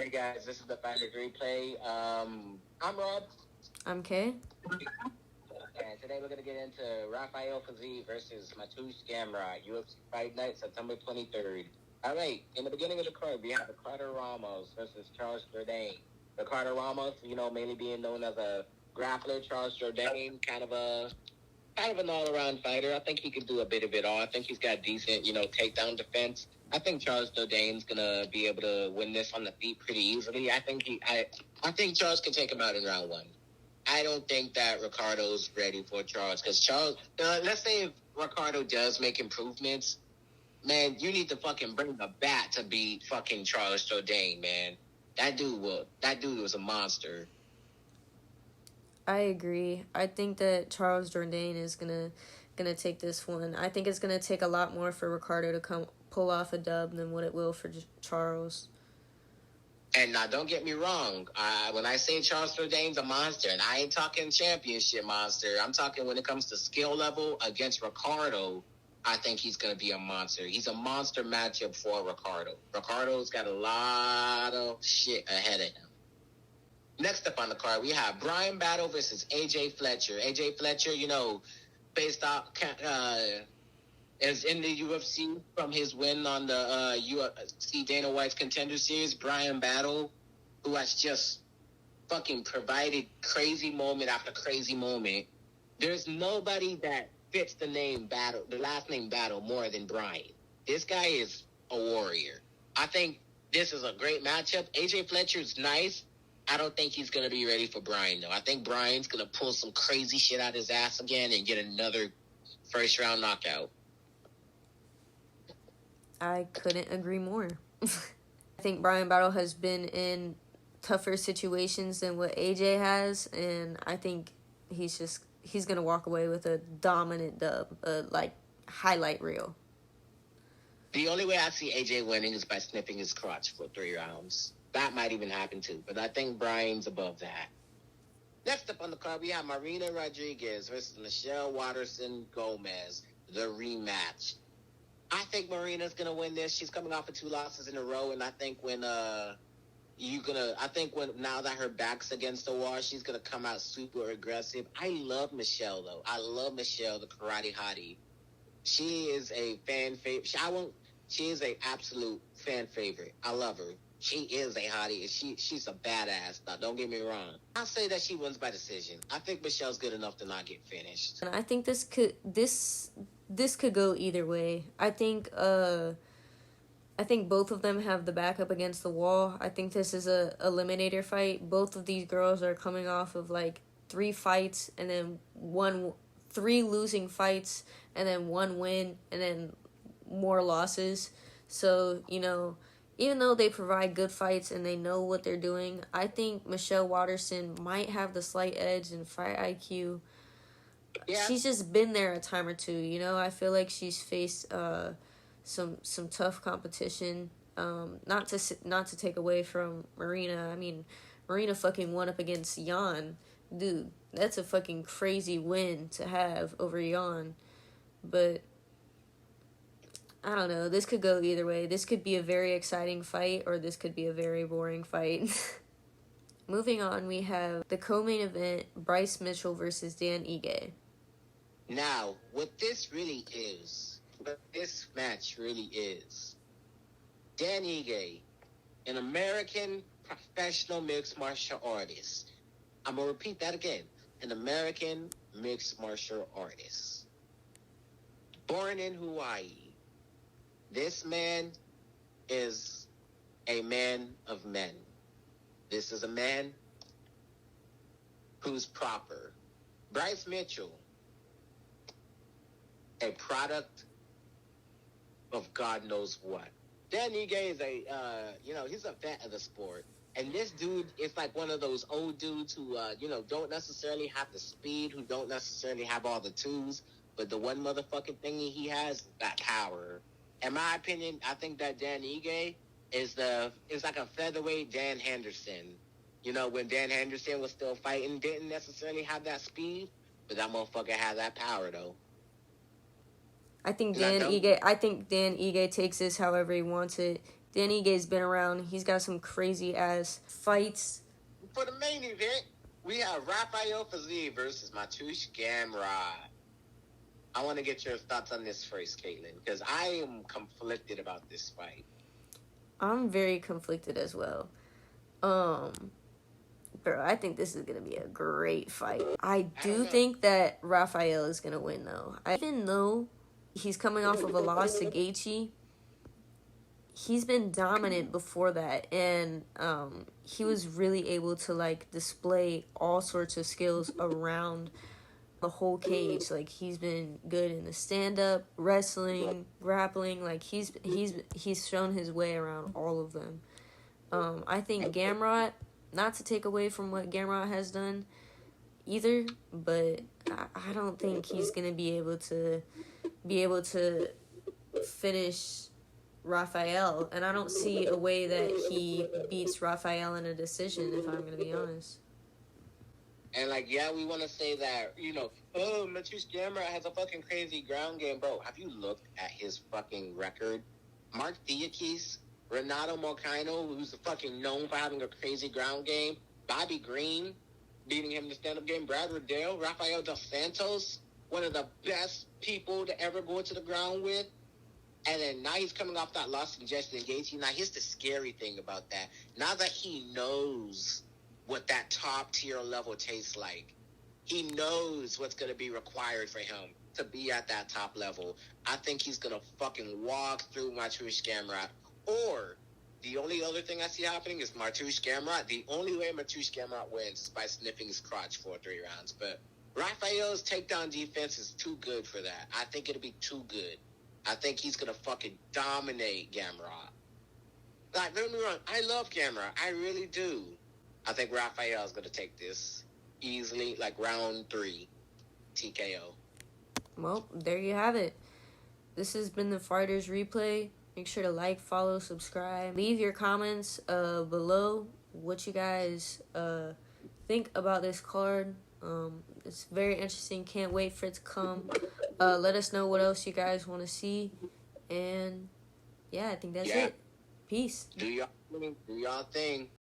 Hey guys, this is the Fighters Replay. I'm Rob, I'm Kay. and today we're going to get into Rafael Fiziev versus Mateusz Gamrot, UFC Fight Night, September 23rd. All right, in the beginning of the card, we have Ricardo Ramos versus Charles Jourdain. Ricardo Ramos, mainly being known as a grappler. Charles Jourdain, kind of an all-around fighter. I think he could do a bit of it all. I think he's got decent, takedown defense. I think Charles Jourdain's gonna be able to win this on the feet pretty easily. I think Charles can take him out in round one. I don't think that Ricardo's ready for Charles because Charles. Let's say if Ricardo does make improvements, man, you need to fucking bring a bat to beat fucking Charles Jourdain, man. That dude was a monster. I agree. I think that Charles Jourdain is gonna take this one. I think it's gonna take a lot more for Ricardo to pull off a dub than what it will for Charles. And now, don't get me wrong. When I say Charles Jourdain's a monster, and I ain't talking championship monster, I'm talking when it comes to skill level against Ricardo, I think he's going to be a monster. He's a monster matchup for Ricardo. Ricardo's got a lot of shit ahead of him. Next up on the card, we have Brian Battle versus AJ Fletcher. AJ Fletcher, based off is in the UFC from his win on the UFC Dana White's Contender Series. Brian Battle, who has just fucking provided crazy moment after crazy moment. There's nobody that fits the name Battle, the last name Battle, more than Brian. This guy is a warrior. I think this is a great matchup. AJ Fletcher's nice. I don't think he's going to be ready for Brian, though. I think Brian's going to pull some crazy shit out his ass again and get another first-round knockout. I couldn't agree more. I think Brian Battle has been in tougher situations than what AJ has, and I think he's going to walk away with a dominant dub, highlight reel. The only way I see AJ winning is by sniffing his crotch for 3 rounds. That might even happen too, but I think Brian's above that. Next up on the card, we have Marina Rodriguez versus Michelle Waterson Gomez, the rematch. I think Marina's gonna win this. She's coming off of 2 losses in a row, and I think when now that her back's against the wall, she's gonna come out super aggressive. I love Michelle though. I love Michelle, the karate hottie. She is a fan favorite. She is a absolute fan favorite. I love her. She is a hottie. She's a badass. Now, don't get me wrong. I'll say that she wins by decision. I think Michelle's good enough to not get finished. And I think this could go either way. I think both of them have the back up against the wall. I think this is a eliminator fight. Both of these girls are coming off of 3 fights and then 3 losing fights and then 1 win and then more losses. So, even though they provide good fights and they know what they're doing, I think Michelle Waterson might have the slight edge in fight IQ. Yeah. She's just been there a time or two, I feel like she's faced some tough competition. Not to take away from Marina. I mean, Marina fucking won up against Jan. Dude, that's a fucking crazy win to have over Jan. But I don't know. This could go either way. This could be a very exciting fight, or this could be a very boring fight. Moving on, we have the co-main event, Bryce Mitchell versus Dan Ige. Now, what this match really is, Dan Ige, an American professional mixed martial artist. I'm going to repeat that again. An American mixed martial artist. Born in Hawaii. This man is a man of men. This is a man who's proper. Bryce Mitchell, a product of God knows what. Dan Ige is he's a vet of the sport. And this dude is like one of those old dudes who, don't necessarily have the speed, who don't necessarily have all the tools, but the one motherfucking thing he has is that power. In my opinion, I think that Dan Ige is like a featherweight Dan Henderson. When Dan Henderson was still fighting, didn't necessarily have that speed, but that motherfucker had that power though. I think Dan Ige takes this however he wants it. Danny Gage's been around. He's got some crazy ass fights. For the main event, we have Rafael Fiziev versus Mateusz Gamrot. I want to get your thoughts on this first, Caitlin, because I am conflicted about this fight. I'm very conflicted as well. Bro, I think this is going to be a great fight. I do think that Rafael is going to win, though. Even though he's coming off of a loss to Gaethje, he's been dominant before that, and he was really able to, like, display all sorts of skills around the whole cage. Like, he's been good in the stand-up, wrestling, grappling. Like, he's shown his way around all of them. I think Gamrot, not to take away from what Gamrot has done either, but I don't think he's gonna be able to finish Rafael, and I don't see a way that he beats Rafael in a decision, if I'm gonna be honest. And, like, yeah, we want to say that, Mateusz Gamrot has a fucking crazy ground game. Bro, have you looked at his fucking record? Mark Diakis, Renato Moicano, who's fucking known for having a crazy ground game, Bobby Green, beating him in the stand-up game, Brad Riddell, Rafael dos Santos, one of the best people to ever go into the ground with. And then now he's coming off that loss to Justin Gaethje. Now, here's the scary thing about that. Now that he knows what that top-tier level tastes like, he knows what's going to be required for him to be at that top level. I think he's going to fucking walk through Mateusz Gamrot. Or, the only other thing I see happening is Mateusz Gamrot. The only way Mateusz Gamrot wins is by sniffing his crotch for 3 rounds. But Rafael's takedown defense is too good for that. I think it'll be too good. I think he's going to fucking dominate Gamrot. Like, don't get me wrong, I love Gamrot. I really do. I think Rafael's going to take this easily, like round 3, TKO. Well, there you have it. This has been the Fighters Replay. Make sure to like, follow, subscribe. Leave your comments below what you guys think about this card. It's very interesting. Can't wait for it to come. Let us know what else you guys want to see. And, yeah, I think that's it. Peace. Do y'all thing.